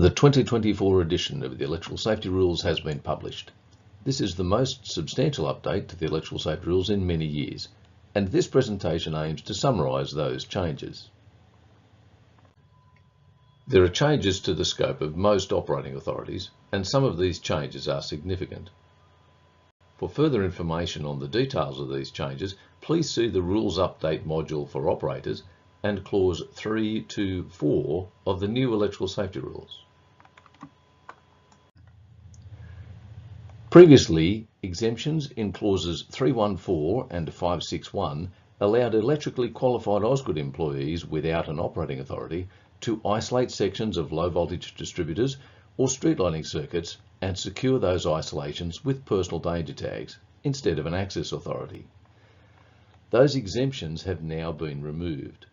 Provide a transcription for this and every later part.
The 2024 edition of the Electrical Safety Rules has been published. This is the most substantial update to the electrical safety rules in many years, and this presentation aims to summarise those changes. There are changes to the scope of most operating authorities, and some of these changes are significant. For further information on the details of these changes, please see the Rules Update module for operators and Clause 3 to 4 of the new Electrical Safety Rules. Previously, exemptions in Clauses 314 and 561 allowed electrically qualified Ausgrid employees without an operating authority to isolate sections of low voltage distributors or street lighting circuits and secure those isolations with personal danger tags instead of an access authority. Those exemptions have now been removed.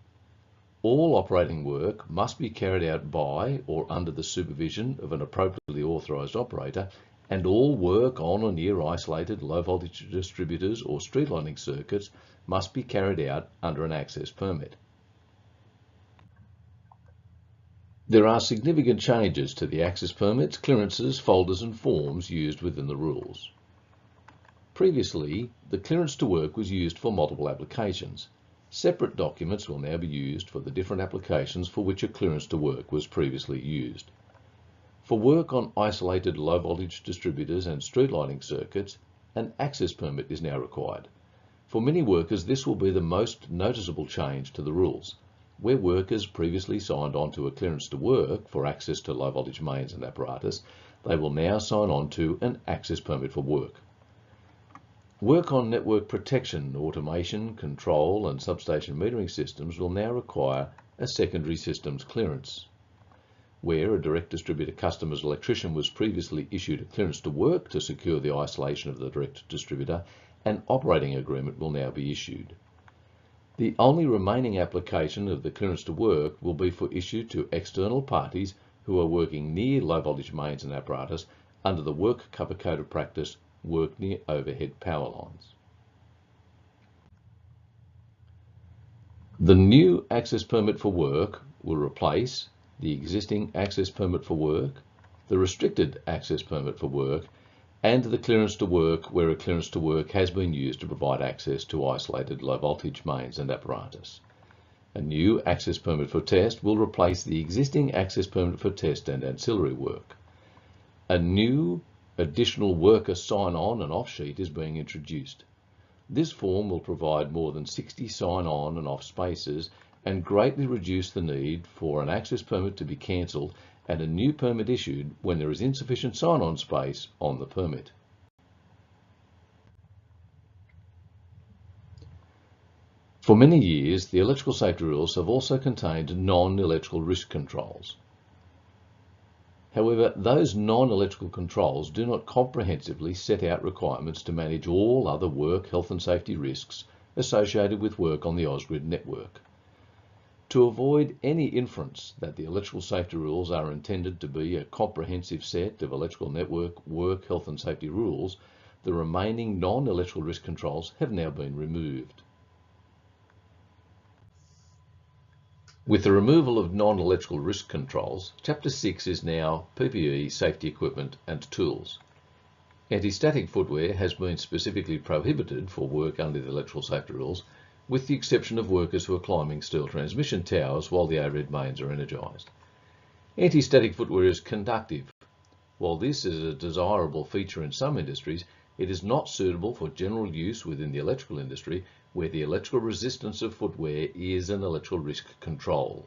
All operating work must be carried out by or under the supervision of an appropriately authorised operator, and all work on or near isolated low voltage distributors or street lighting circuits must be carried out under an access permit. There are significant changes to the access permits, clearances, folders and forms used within the rules. Previously, the clearance to work was used for multiple applications. Separate documents will now be used for the different applications for which a clearance to work was previously used. For work on isolated low voltage distributors and street lighting circuits, an access permit is now required. For many workers, this will be the most noticeable change to the rules. Where workers previously signed on to a clearance to work for access to low voltage mains and apparatus, they will now sign on to an access permit for work. Work on network protection, automation, control and substation metering systems will now require a secondary systems clearance. Where a direct distributor customer's electrician was previously issued a clearance to work to secure the isolation of the direct distributor, an operating agreement will now be issued. The only remaining application of the clearance to work will be for issue to external parties who are working near low voltage mains and apparatus under the Work Cover Code of Practice, work near overhead power lines. The new access permit for work will replace the existing access permit for work, the restricted access permit for work, and the clearance to work where a clearance to work has been used to provide access to isolated low voltage mains and apparatus. A new access permit for test will replace the existing access permit for test and ancillary work. A new additional worker sign-on and off sheet is being introduced. This form will provide more than 60 sign-on and off spaces and greatly reduce the need for an access permit to be cancelled and a new permit issued when there is insufficient sign-on space on the permit. For many years, the electrical safety rules have also contained non-electrical risk controls. However, those non-electrical controls do not comprehensively set out requirements to manage all other work, health and safety risks associated with work on the Ausgrid network. To avoid any inference that the electrical safety rules are intended to be a comprehensive set of electrical network work, health and safety rules, the remaining non-electrical risk controls have now been removed. With the removal of non-electrical risk controls, Chapter 6 is now PPE, safety equipment and tools. Anti-static footwear has been specifically prohibited for work under the electrical safety rules, with the exception of workers who are climbing steel transmission towers while the overhead mains are energised. Anti-static footwear is conductive. While this is a desirable feature in some industries, it is not suitable for general use within the electrical industry, where the electrical resistance of footwear is an electrical risk control.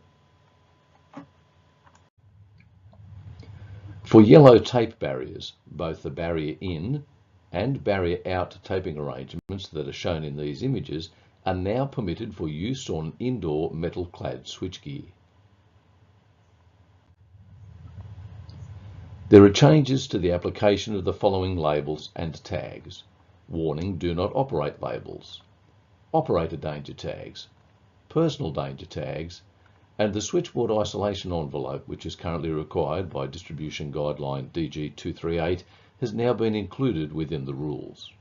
For yellow tape barriers, both the barrier in and barrier out taping arrangements that are shown in these images are now permitted for use on indoor metal-clad switchgear. There are changes to the application of the following labels and tags: warning, do not operate labels, operator danger tags, personal danger tags, and the switchboard isolation envelope, which is currently required by Distribution Guideline DG 238, has now been included within the rules.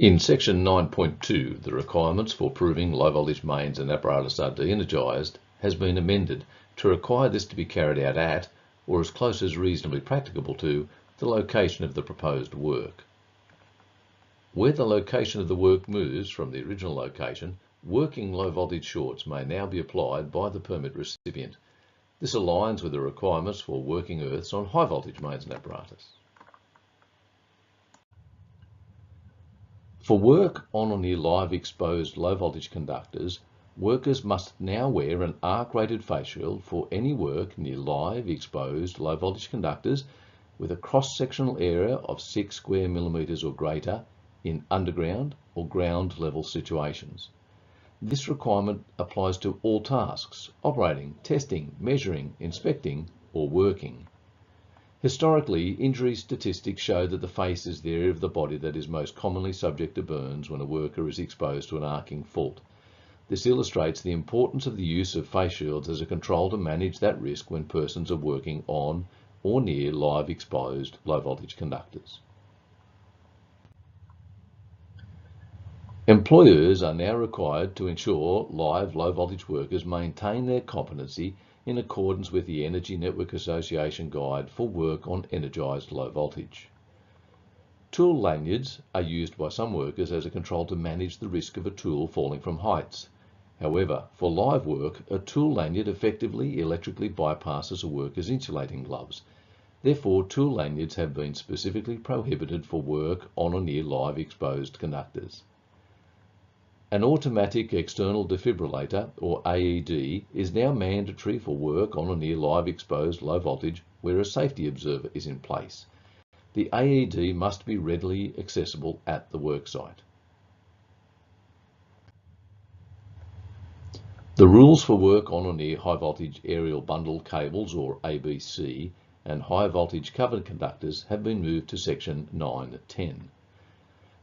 In Section 9.2, the requirements for proving low voltage mains and apparatus are de-energised has been amended to require this to be carried out at, or as close as reasonably practicable to, the location of the proposed work. Where the location of the work moves from the original location, working low voltage shorts may now be applied by the permit recipient. This aligns with the requirements for working earths on high voltage mains and apparatus. For work on or near live exposed low voltage conductors, workers must now wear an arc-rated face shield for any work near live exposed low voltage conductors with a cross-sectional area of 6 square millimeters or greater in underground or ground level situations. This requirement applies to all tasks: operating, testing, measuring, inspecting, or working. Historically, injury statistics show that the face is the area of the body that is most commonly subject to burns when a worker is exposed to an arcing fault. This illustrates the importance of the use of face shields as a control to manage that risk when persons are working on or near live exposed low voltage conductors. Employers are now required to ensure live low voltage workers maintain their competency in accordance with the Energy Network Association Guide for Work on Energised Low Voltage. Tool lanyards are used by some workers as a control to manage the risk of a tool falling from heights. However, for live work, a tool lanyard effectively electrically bypasses a worker's insulating gloves. Therefore, tool lanyards have been specifically prohibited for work on or near live exposed conductors. An automatic external defibrillator, or AED, is now mandatory for work on or near live exposed low voltage where a safety observer is in place. The AED must be readily accessible at the worksite. The rules for work on or near high voltage aerial bundle cables, or ABC, and high voltage covered conductors have been moved to section 9.10.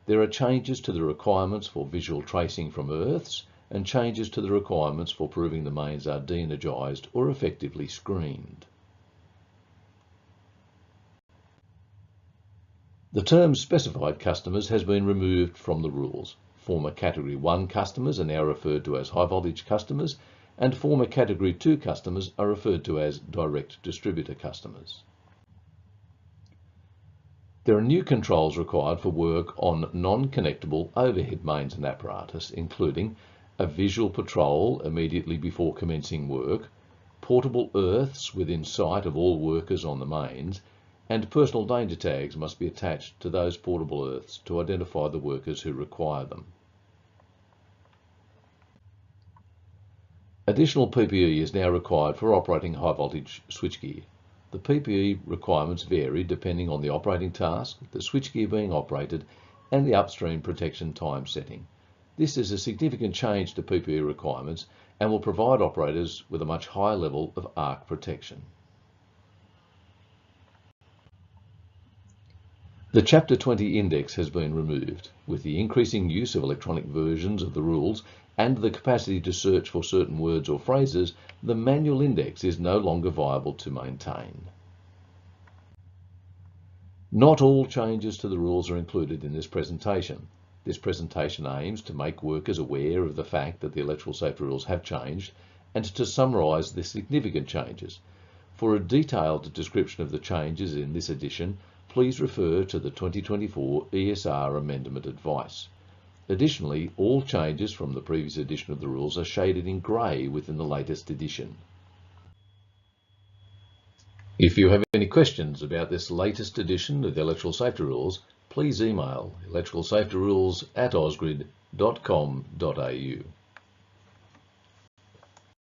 There are changes to the requirements for visual tracing from earths and changes to the requirements for proving the mains are de-energised or effectively screened. The term specified customers has been removed from the rules. Former Category 1 customers are now referred to as high voltage customers, and former Category 2 customers are referred to as direct distributor customers. There are new controls required for work on non-connectable overhead mains and apparatus, including a visual patrol immediately before commencing work, portable earths within sight of all workers on the mains, and personal danger tags must be attached to those portable earths to identify the workers who require them. Additional PPE is now required for operating high voltage switchgear. The PPE requirements vary depending on the operating task, the switchgear being operated, and the upstream protection time setting. This is a significant change to PPE requirements and will provide operators with a much higher level of arc protection. The Chapter 20 index has been removed. With the increasing use of electronic versions of the rules and the capacity to search for certain words or phrases, the manual index is no longer viable to maintain. Not all changes to the rules are included in this presentation. This presentation aims to make workers aware of the fact that the electrical safety rules have changed and to summarise the significant changes. For a detailed description of the changes in this edition, please refer to the 2024 ESR Amendment Advice. Additionally, all changes from the previous edition of the rules are shaded in grey within the latest edition. If you have any questions about this latest edition of the Electrical Safety Rules, please email electricalsafetyrules@ausgrid.com.au.